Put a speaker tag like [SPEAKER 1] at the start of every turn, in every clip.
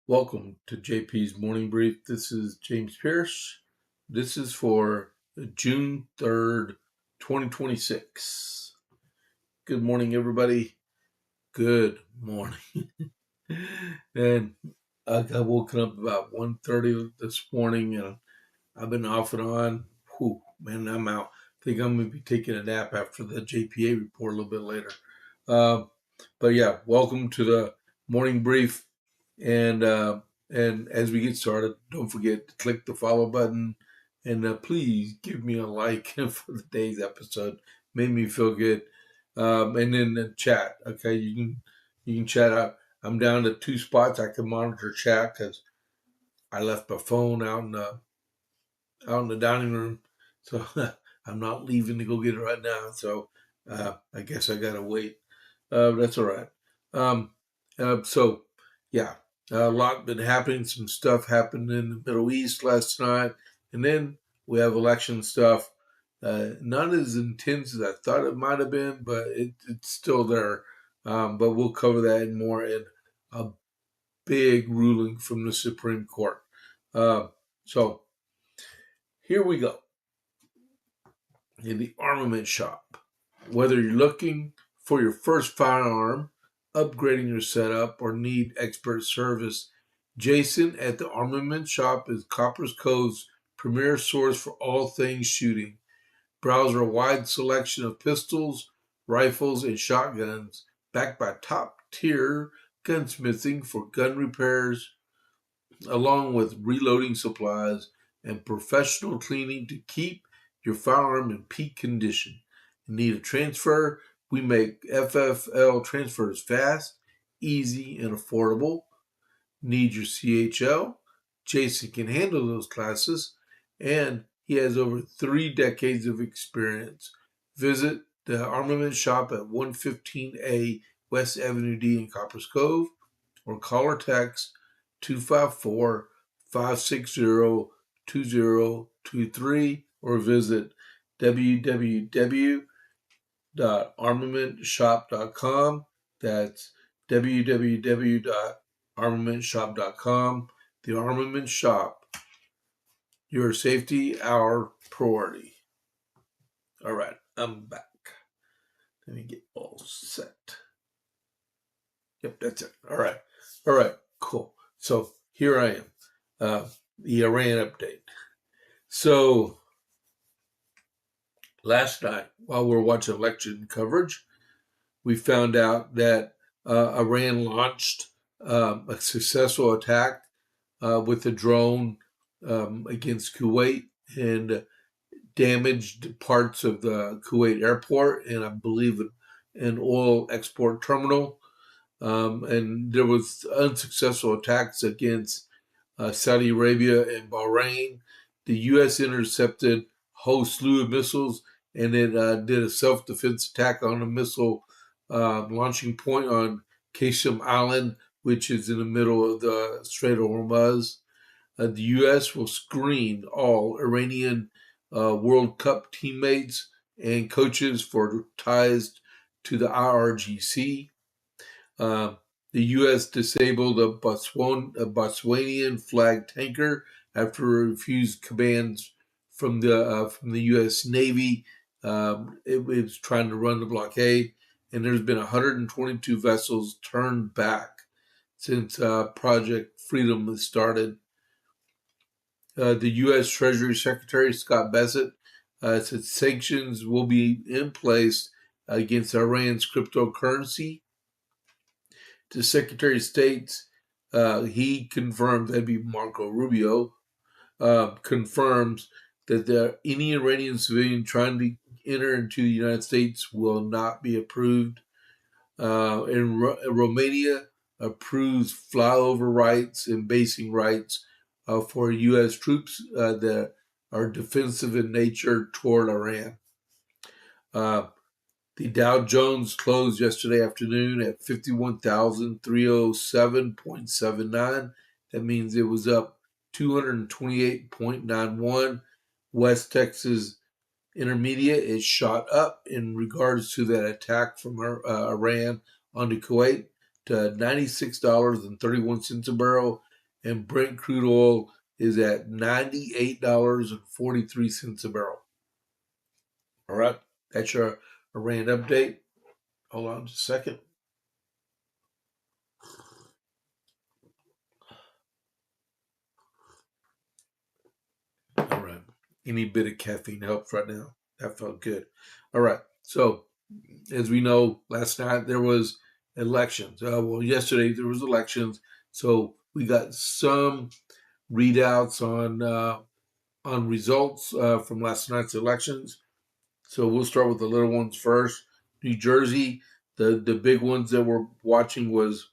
[SPEAKER 1] Welcome to JP's Morning Brief. This is James Pierce. This is for June 3rd, 2026. Good morning, everybody. Good morning. And I got woken up about 1:30 this morning, and I've been off and on. Whew, man, I'm out. I think I'm going to be taking a nap after the JPA report a little bit later. But yeah, welcome to the Morning Brief. And as we get started, don't forget to click the follow button and please give me a like for the day's episode. Made me feel good. And then the chat. Okay, you can chat out. I'm down to 2 spots. I can monitor chat because I left my phone out in the dining room, so I'm not leaving to go get it right now. So I guess I gotta wait. That's all right. Um, so yeah, a lot been happening. Some stuff happened in the Middle East last night, and then we have election stuff. Not as intense as I thought it might have been, but it's still there. But we'll cover that more in a big ruling from the Supreme Court. So here we go. In the armament shop. Whether you're looking for your first firearm, upgrading your setup, or need expert service, Jason at the Armament Shop is Copper's Cove's premier source for all things shooting. Browse a wide selection of pistols, rifles, and shotguns, backed by top-tier gunsmithing for gun repairs, along with reloading supplies and professional cleaning to keep your firearm in peak condition. Need a transfer? We make FFL transfers fast, easy, and affordable. Need your CHL? Jason can handle those classes, and he has over 3 decades of experience. Visit the Armament Shop at 115A West Avenue D in Coppers Cove, or call or text 254-560-2023, or visit www.armamentshop.com. That's www.armamentshop.com. The Armament Shop, your safety, our priority. All right, I'm back. Let me get all set. Yep, that's it. All right, cool. So here I am, the Iran update. So last night, while we were watching election coverage, we found out that Iran launched a successful attack with a drone against Kuwait and damaged parts of the Kuwait airport and I believe an oil export terminal. And there was unsuccessful attacks against Saudi Arabia and Bahrain. The U.S. intercepted a whole slew of missiles, and it did a self-defense attack on a missile launching point on Qasem Island, which is in the middle of the Strait of Hormuz. The U.S. will screen all Iranian World Cup teammates and coaches for ties to the IRGC. The U.S. disabled a Botswanian flag tanker after it refused commands from the U.S. Navy. It was trying to run the blockade, and there's been 122 vessels turned back since Project Freedom was started. The U.S. Treasury Secretary Scott Bessent said sanctions will be in place against Iran's cryptocurrency. The Secretary of State, he confirmed, that'd be Marco Rubio, confirms that any Iranian civilian trying to enter into the United States will not be approved. Romania approves flyover rights and basing rights for U.S. troops that are defensive in nature toward Iran. The Dow Jones closed yesterday afternoon at 51,307.79. That means it was up 228.91. West Texas Intermediate is shot up in regards to that attack from Iran onto Kuwait to $96.31 a barrel. and Brent crude oil is at $98.43 a barrel. All right, that's your Iran update. Hold on just a second. All right, any bit of caffeine helps right now. That felt good. All right, so as we know, last night there was elections. Yesterday there was elections, so we got some readouts on results from last night's elections. So we'll start with the little ones first. New Jersey, the big ones that we're watching was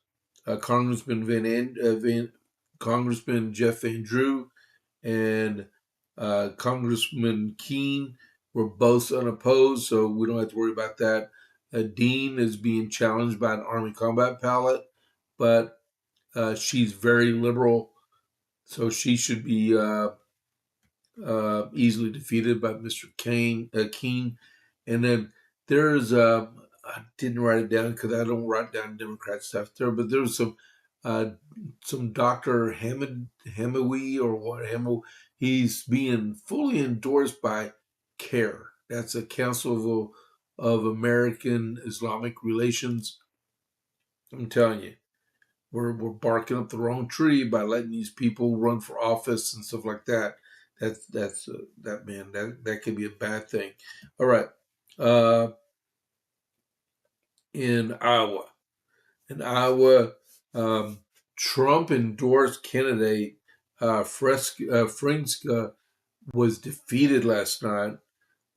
[SPEAKER 1] Congressman Jeff Van Drew and Congressman Keene were both unopposed, so we don't have to worry about that. Dean is being challenged by an Army combat pilot, but she's very liberal, so she should be easily defeated by Mr. Keene. And then there's, I didn't write it down because I don't write down Democrat stuff there, but there was some Dr. Hamawi or what, he's being fully endorsed by CARE. That's a Council of American Islamic Relations. I'm telling you, we're barking up the wrong tree by letting these people run for office and stuff like that. That could be a bad thing. All right, in Iowa, Trump endorsed candidate Frinska was defeated last night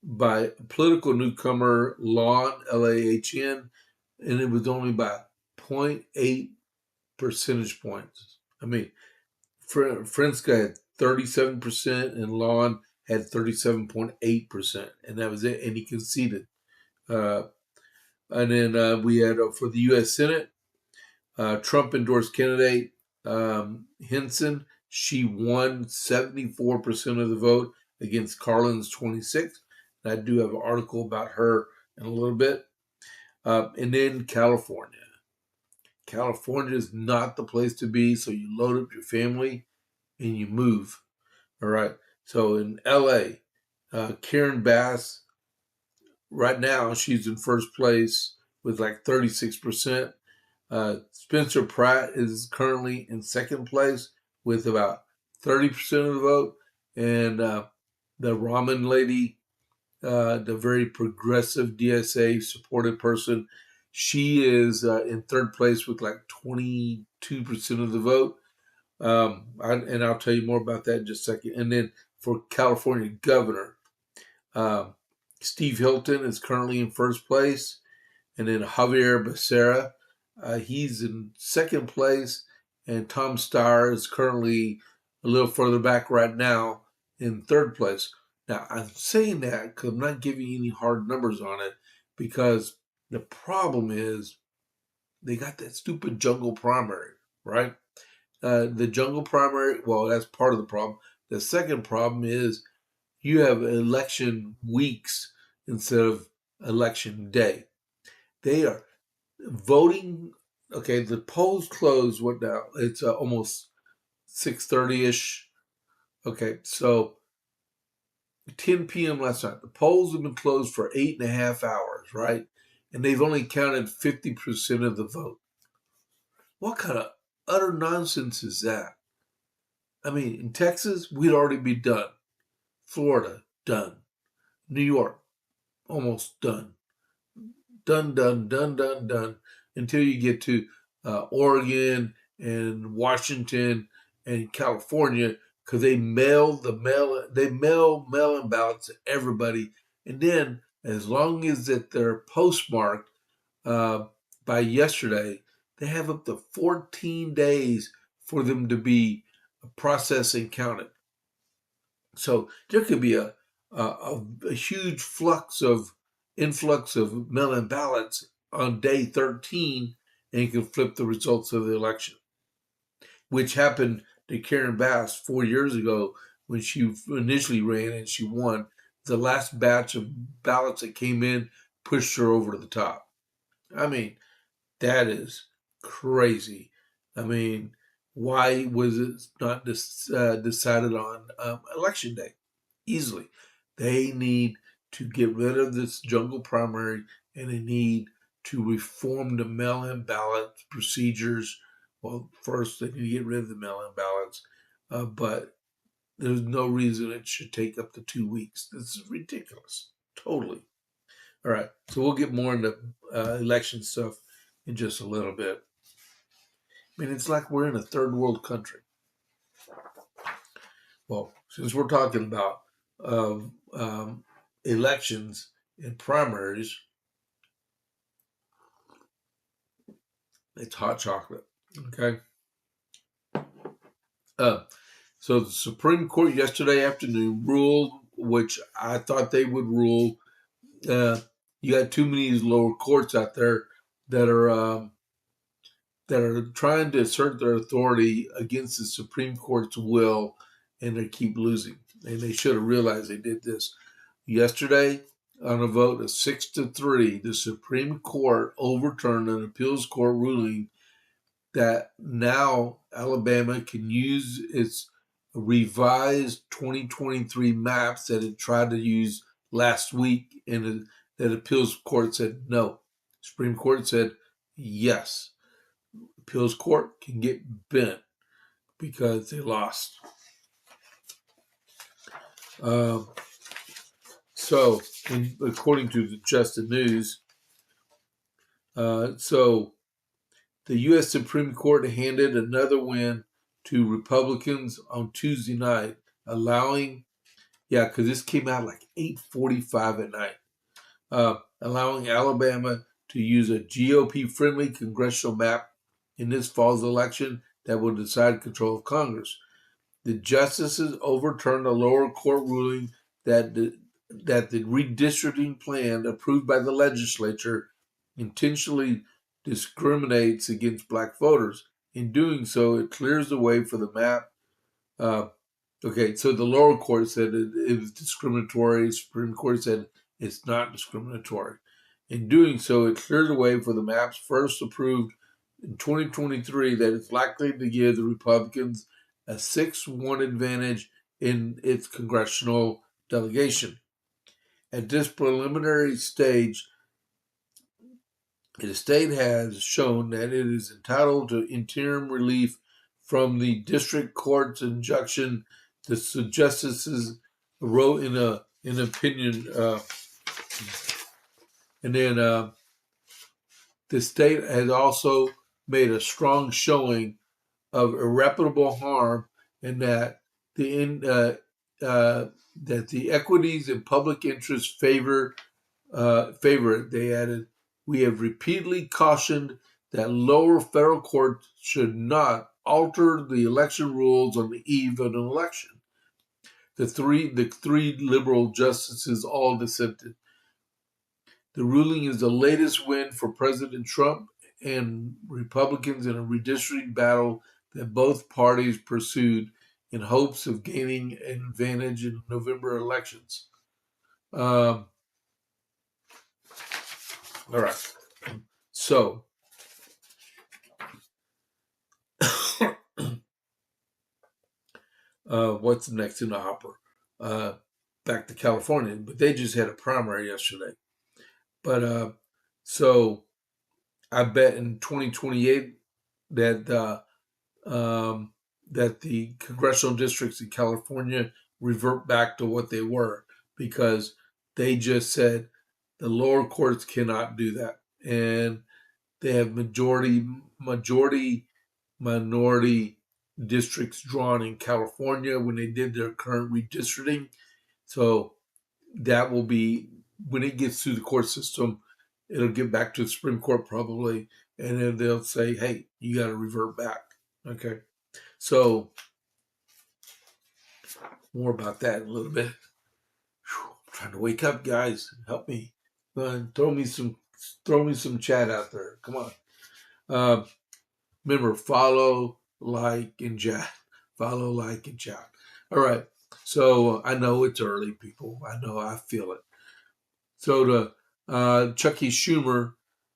[SPEAKER 1] by political newcomer Lon LAHN, and it was only by 0.8 percentage points. I mean, Frinska had 37% and Lon had 37.8%, and that was it. And he conceded. And then we had for the U.S. Senate, Trump endorsed candidate Henson. She won 74% of the vote against Carlin's 26. And I do have an article about her in a little bit. And then California. California is not the place to be, so you load up your family and you move. All right. So in LA, Karen Bass, right now, she's in first place with like 36%. Spencer Pratt is currently in second place with about 30% of the vote. And the ramen lady, the very progressive DSA supported person, she is in third place with like 22% of the vote. And I'll tell you more about that in just a second. And then for California governor, Steve Hilton is currently in first place. And then Javier Becerra, he's in second place. And Tom Steyer is currently a little further back right now in third place. Now, I'm saying that because I'm not giving you any hard numbers on it, because the problem is they got that stupid jungle primary, right? The jungle primary, well, that's part of the problem. The second problem is you have election weeks instead of election day. They are voting. Okay, the polls close. What now? It's almost 6:30ish. Okay, so 10 p.m. last night. The polls have been closed for 8.5 hours, right? And they've only counted 50% of the vote. What kind of utter nonsense is that? I mean, in Texas, we'd already be done. Florida, done. New York, almost done. Done. Until you get to Oregon and Washington and California, because they mail mail-in ballots to everybody, and then as long as that they're postmarked by yesterday, they have up to 14 days for them to be processed and counted. So there could be a huge influx of mail-in ballots on day 13, and you can flip the results of the election, which happened to Karen Bass 4 years ago when she initially ran and she won. The last batch of ballots that came in pushed her over to the top. I mean, that is crazy. I mean, Why was it not decided on election day? Easily. They need to get rid of this jungle primary, and they need to reform the mail-in ballot procedures. Well, first they need to get rid of the mail-in ballots, but there's no reason it should take up to 2 weeks. This is ridiculous. Totally. All right. So we'll get more into election stuff in just a little bit. I mean, it's like we're in a third world country. Well, since we're talking about elections and primaries, it's hot chocolate. Okay. So the Supreme Court yesterday afternoon ruled, which I thought they would rule. You got too many of these lower courts out there that are trying to assert their authority against the Supreme Court's will, and they keep losing. And they should have realized they did this. Yesterday, on a vote of 6-3, the Supreme Court overturned an appeals court ruling that now Alabama can use its revised 2023 maps that it tried to use last week, and that appeals court said no. Supreme Court said yes. Appeals court can get bent because they lost. So, according to the Just News, so the U.S. Supreme Court handed another win to Republicans on Tuesday night, allowing, because this came out like 8:45 at night, allowing Alabama to use a GOP-friendly congressional map in this fall's election that will decide control of Congress. The justices overturned a lower court ruling that the redistricting plan approved by the legislature intentionally discriminates against black voters. In doing so, it clears the way for the map. So the lower court said it was discriminatory. Supreme Court said it's not discriminatory. In doing so, it cleared the way for the maps first approved in 2023 that is likely to give the Republicans a 6-1 advantage in its congressional delegation. At this preliminary stage, the state has shown that it is entitled to interim relief from the district court's injunction. The justices wrote in an opinion, and then the state has also made a strong showing of irreparable harm, and that the equities and public interest favor it. They added, "We have repeatedly cautioned that lower federal courts should not alter the election rules on the eve of an election." The three liberal justices all dissented. The ruling is the latest win for President Trump and Republicans in a redistricting battle that both parties pursued in hopes of gaining an advantage in November elections. All right. So, what's next in the hopper? Back to California, but they just had a primary yesterday. But so I bet in 2028 that that the congressional districts in California revert back to what they were, because they just said the lower courts cannot do that, and they have minority districts drawn in California when they did their current redistricting. So that will be, when it gets through the court system, it'll get back to the Supreme Court probably, and then they'll say, hey, you got to revert back. Okay. So more about that in a little bit. Whew, I'm trying to wake up, guys. Help me. Throw me some chat out there. Come on. Remember, follow, like, and chat. Follow, like, and chat. All right. So I know it's early, people. I know, I feel it. So Chucky Schumer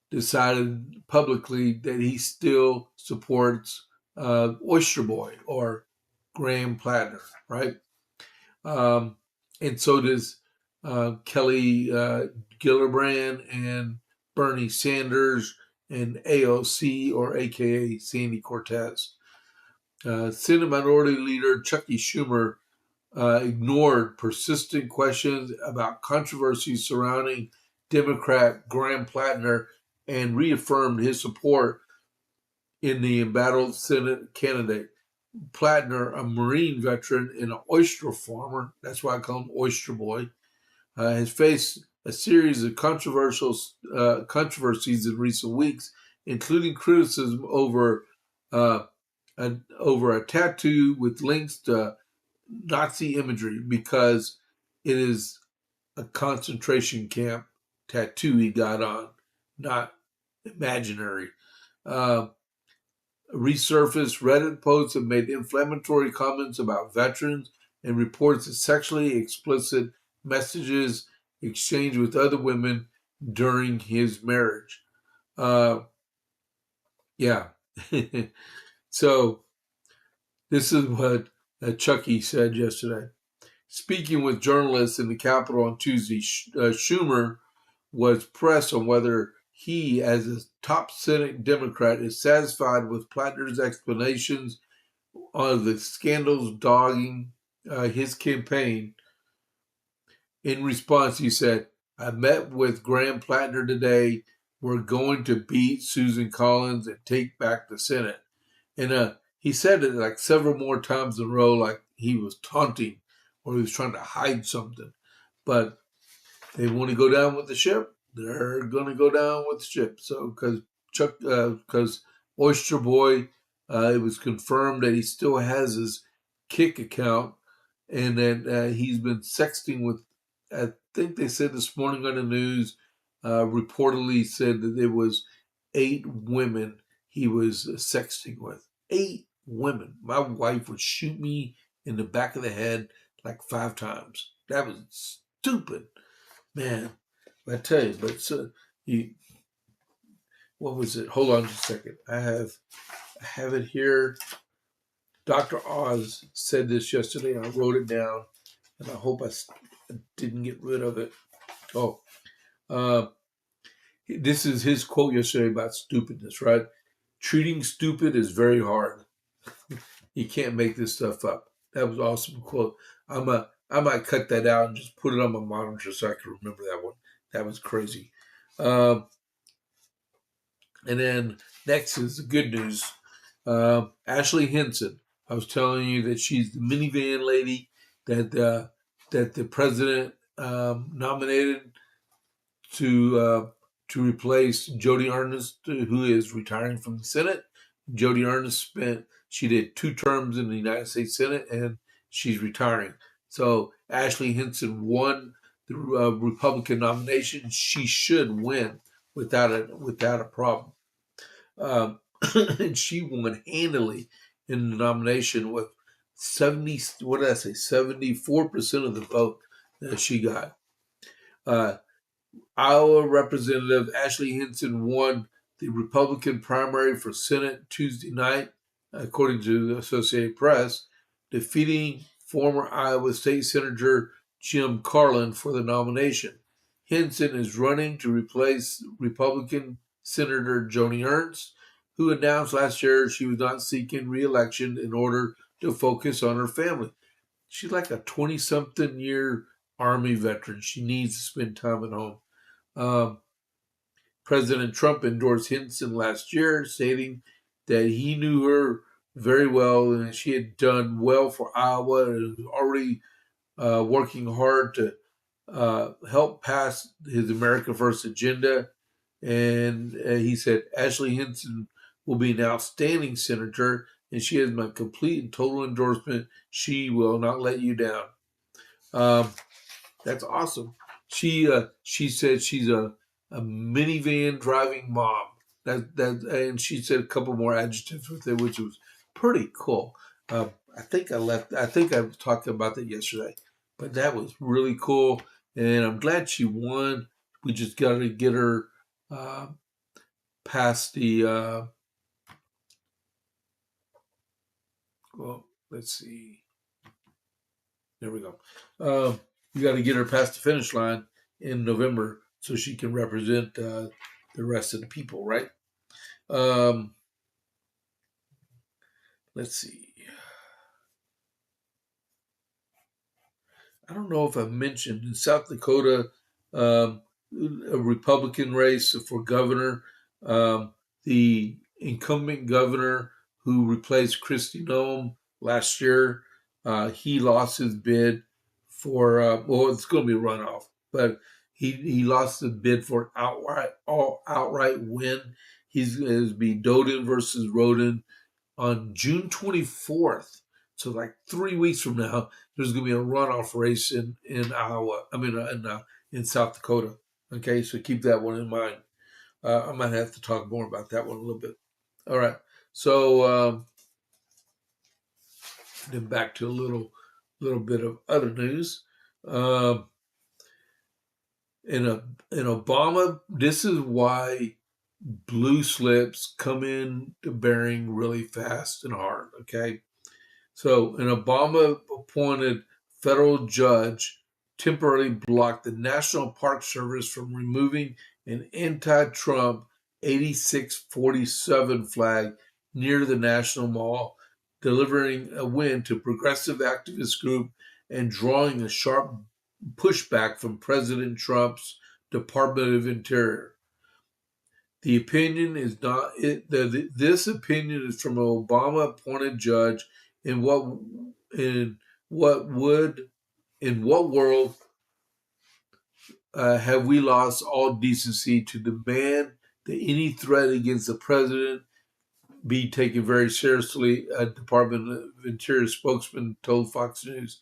[SPEAKER 1] decided publicly that he still supports Oyster Boy or Graham Plattner, right? Um, and so does Kelly Gillibrand and Bernie Sanders and AOC or AKA Sandy Cortez. Senate Minority Leader Chucky Schumer ignored persistent questions about controversies surrounding Democrat Graham Plattner and reaffirmed his support in the embattled Senate candidate. Plattner, a Marine veteran and an oyster farmer, that's why I call him Oyster Boy, has faced a series of controversies in recent weeks, including criticism uh, over a tattoo with links to Nazi imagery because it is a concentration camp tattoo he got on, not imaginary. Uh, Resurfaced Reddit posts have made inflammatory comments about veterans and reports of sexually explicit messages exchanged with other women during his marriage. Uh, yeah. So this is what Chucky said yesterday. Speaking with journalists in the Capitol on Tuesday, Schumer was pressed on whether he, as a top Senate Democrat, is satisfied with Plattner's explanations on the scandals dogging his campaign. In response, he said, I met with Graham Plattner today. We're going to beat Susan Collins and take back the Senate. And he said it like several more times in a row, like he was taunting or he was trying to hide something. But they want to go down with the ship. They're going to go down with the ship. So because Oyster Boy, it was confirmed that he still has his Kick account, and that he's been sexting with. I think they said this morning on the news, reportedly said that there was 8 women he was sexting with. 8 women. My wife would shoot me in the back of the head like 5 times. That was stupid. Man, I tell you, but what was it? Hold on just a second. I have it here. Dr. Oz said this yesterday, and I wrote it down, and I hope I didn't get rid of it. Oh, uh, this is his quote yesterday about stupidness, right? Treating stupid is very hard. You can't make this stuff up. That was an awesome quote. I might cut that out and just put it on my monitor so I can remember that one. That was crazy. Um, And then next is the good news. Ashley Hinson. I was telling you that she's the minivan lady that the president nominated to replace Jody Ernest, who is retiring from the Senate. Jody Ernest she did 2 terms in the United States Senate, and she's retiring. So Ashley Hinson won the Republican nomination. She should win without a problem. Um, and she won handily in the nomination with 74% of the vote that she got. Iowa Representative Ashley Hinson won the Republican primary for Senate Tuesday night, according to the Associated Press, defeating former Iowa State Senator Jim Carlin for the nomination. Hinson is running to replace Republican Senator Joni Ernst, who announced last year she was not seeking re-election in order to focus on her family. She's like a 20-something year Army veteran. She needs to spend time at home. President Trump endorsed Hinson last year, stating that he knew her very well and she had done well for Iowa and was already working hard to help pass his America First agenda. And he said, Ashley Hinson will be an outstanding senator, and she has my complete and total endorsement. She will not let you down. That's awesome. She said she's a minivan driving mom. And she said a couple more adjectives with it, which was pretty cool. I think I talked about that yesterday, but that was really cool, and I'm glad she won. We just got to get her past the Well, let's see. There we go. You got to get her past the finish line in November so she can represent the rest of the people, right? Um, let's see. I don't know if I've mentioned in South Dakota, um, a Republican race for governor. Um, the incumbent governor who replaced Kristi Noem last year, he lost his bid for, well, it's going to be a runoff, but he lost the bid for outright win. He's going to be Doden versus Roden on June 24th. So like 3 weeks from now, there's going to be a runoff race in Iowa. I mean, in South Dakota. Okay, so keep that one in mind. I might have to talk more about that one a little bit. All right. So then back to a little bit of other news. Um, in Obama, this is why blue slips come in to bearing really fast and hard. Okay. So, an Obama appointed federal judge temporarily blocked the National Park Service from removing an anti Trump 8647 flag near the National Mall, delivering a win to progressive activist group and drawing a sharp pushback from President Trump's Department of Interior. The opinion is not this opinion is from an Obama appointed judge in what would in what world have we lost all decency to demand that any threat against the president be taken very seriously? A Department of Interior spokesman told Fox News.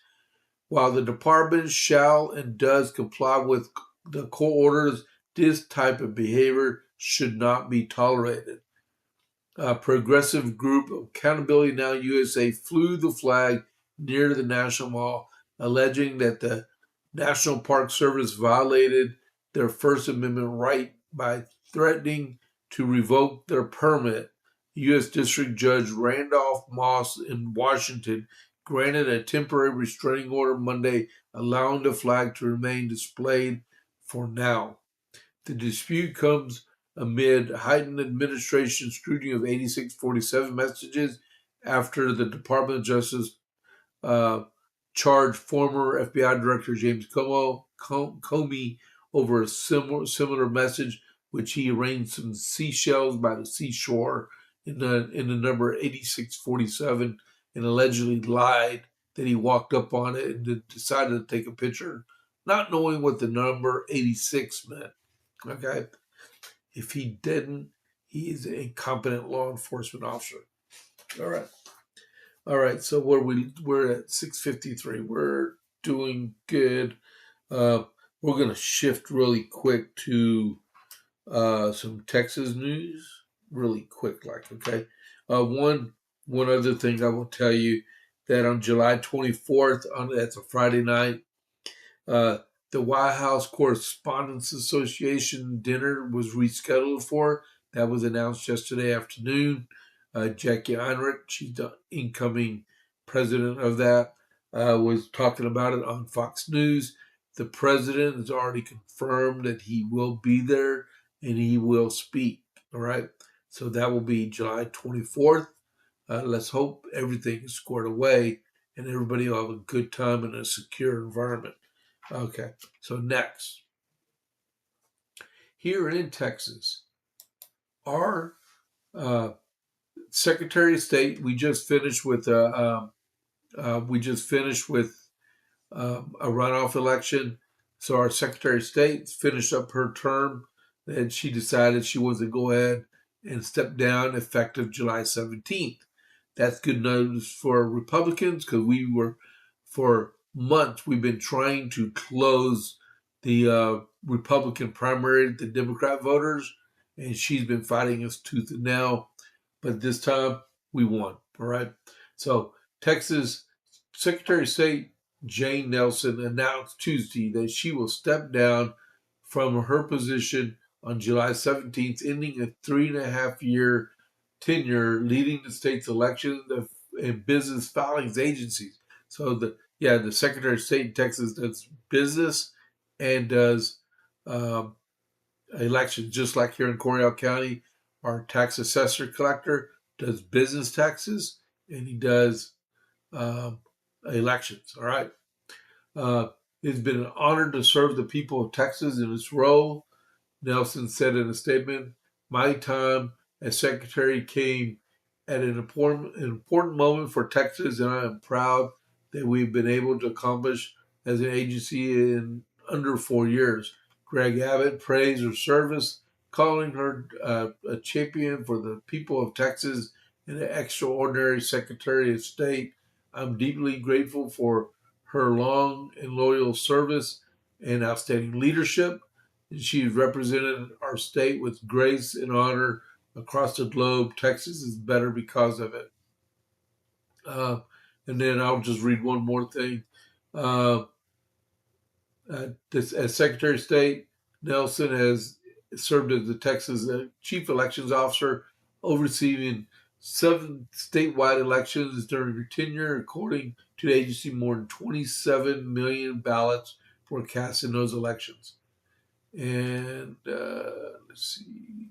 [SPEAKER 1] While the department shall and does comply with the court orders, this type of behavior should not be tolerated. Progressive group Accountability Now USA flew the flag near the National Mall, alleging that the National Park Service violated their First Amendment right by threatening to revoke their permit. U.S. District Judge Randolph Moss in Washington granted a temporary restraining order Monday, allowing the flag to remain displayed for now. The dispute comes amid heightened administration scrutiny of 8647 messages after the Department of Justice uh, charged former FBI Director James Comey over a similar message, which he arranged some seashells by the seashore in the number 8647, and allegedly lied that he walked up on it and decided to take a picture, not knowing what the number 86 meant. Okay, if he didn't, he is an incompetent law enforcement officer. All right. So we're at 6:53. We're doing good. We're gonna shift really quick to some Texas news, really quick, like okay. One other thing I will tell you that on July 24th, that's a Friday night, uh, the White House Correspondents Association dinner was rescheduled for. That was announced yesterday afternoon. Jackie Heinrich, she's the incoming president of that, was talking about it on Fox News. The president has already confirmed that he will be there and he will speak. All right. So that will be July 24th. Let's hope everything is squared away and everybody will have a good time in a secure environment. Okay, so next, here in Texas, our Secretary of State, we just finished with a runoff election. So our Secretary of State finished up her term, and she decided she was to go ahead and step down effective July 17th. That's good news for Republicans because for months, we've been trying to close the Republican primary, the Democrat voters, and she's been fighting us tooth and nail. But this time, we won. All right. So, Texas Secretary of State Jane Nelson announced Tuesday that she will step down from her position on July 17th, ending a 3.5-year tenure leading the state's elections and business filings agencies. So the Secretary of State in Texas does business and does um, elections, just like here in Coryell County. Our tax assessor collector does business taxes and he does um, elections. All right. Uh, it's been an honor to serve the people of Texas in this role, Nelson said in a statement. My time as secretary came at an important moment for Texas, and I am proud that we've been able to accomplish as an agency in under 4 years. Greg Abbott praised her service, calling her a champion for the people of Texas and an extraordinary Secretary of State. I'm deeply grateful for her long and loyal service and outstanding leadership. She represented our state with grace and honor across the globe. Texas is better because of it. Uh, and then I'll just read one more thing. Uh, as Secretary of State, Nelson has served as the Texas Chief Elections Officer, overseeing 7 statewide elections during her tenure. According to the agency, more than 27 million ballots were cast in those elections. And let's see.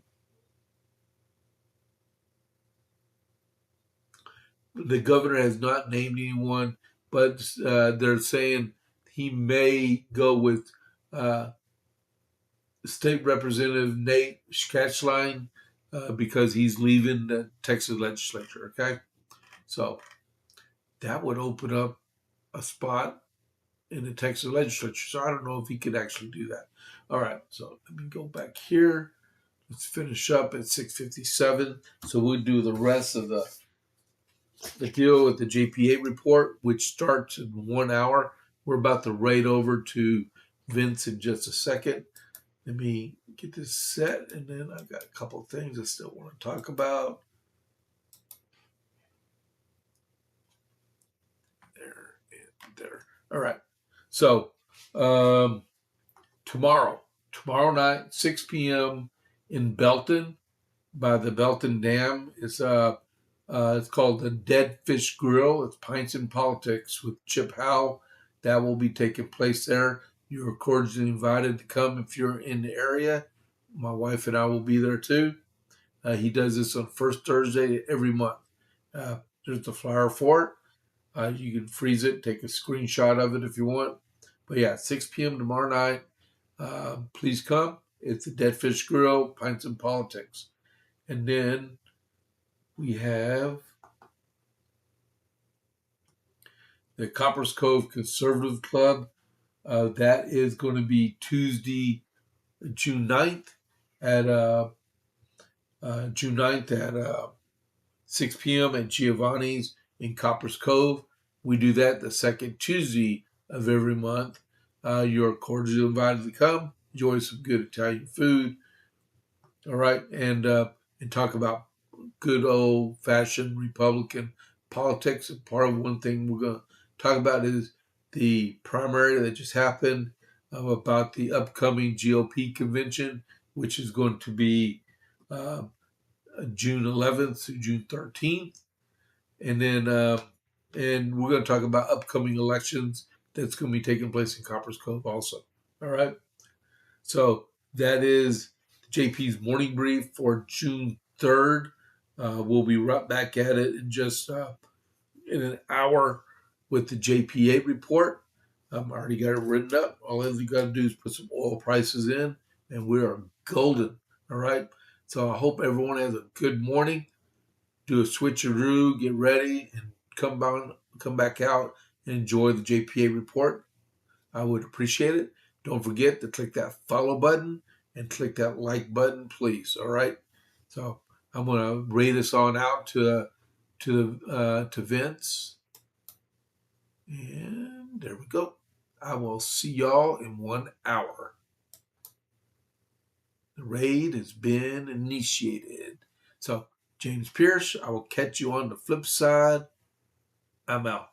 [SPEAKER 1] The governor has not named anyone, but they're saying he may go with uh, State Representative Nate Schatchline because he's leaving the Texas legislature. Okay, so that would open up a spot in the Texas legislature. So I don't know if he could actually do that. All right, so let me go back here. Let's finish up at 6:57. So we'll do the rest of the deal with the JP8 report, which starts in 1 hour. We're about to raid over to Vince in just a second. Let me get this set, and then I've got a couple of things I still want to talk about. There and there. All right. So tomorrow night, 6 p.m. in Belton by the Belton Dam. It's called the Dead Fish Grill. It's Pints and Politics with Chip Howell. That will be taking place there. You're cordially invited to come if you're in the area. My wife and I will be there too. He does this on first Thursday every month. There's the flyer for it. You can freeze it, take a screenshot of it if you want. But yeah, 6 p.m. tomorrow night. Please come. It's the Dead Fish Grill, Pints and Politics. And then we have the Coppers Cove Conservative Club. That is going to be Tuesday, June 9th at 6 p.m. at Giovanni's in Coppers Cove. We do that the second Tuesday of every month. You're cordially invited to come, enjoy some good Italian food. All right, and talk about good old-fashioned Republican politics. And part of one thing we're going to talk about is the primary that just happened about the upcoming GOP convention, which is going to be June 11th through June 13th. And then and we're going to talk about upcoming elections that's going to be taking place in Coppers Cove also. All right. So that is JP's morning brief for June 3rd. We'll be right back at it in just in an hour with the JP8 report. I already got it written up. All you got to do is put some oil prices in, and we are golden. All right. So I hope everyone has a good morning. Do a switcheroo, get ready, and come back out and enjoy the JPA report. I would appreciate it. Don't forget to click that follow button and click that like button, please. All right. So I'm gonna rate us on out to Vince, and there we go. I will see y'all in 1 hour. The raid has been initiated. So James Pierce, I will catch you on the flip side. I'm out.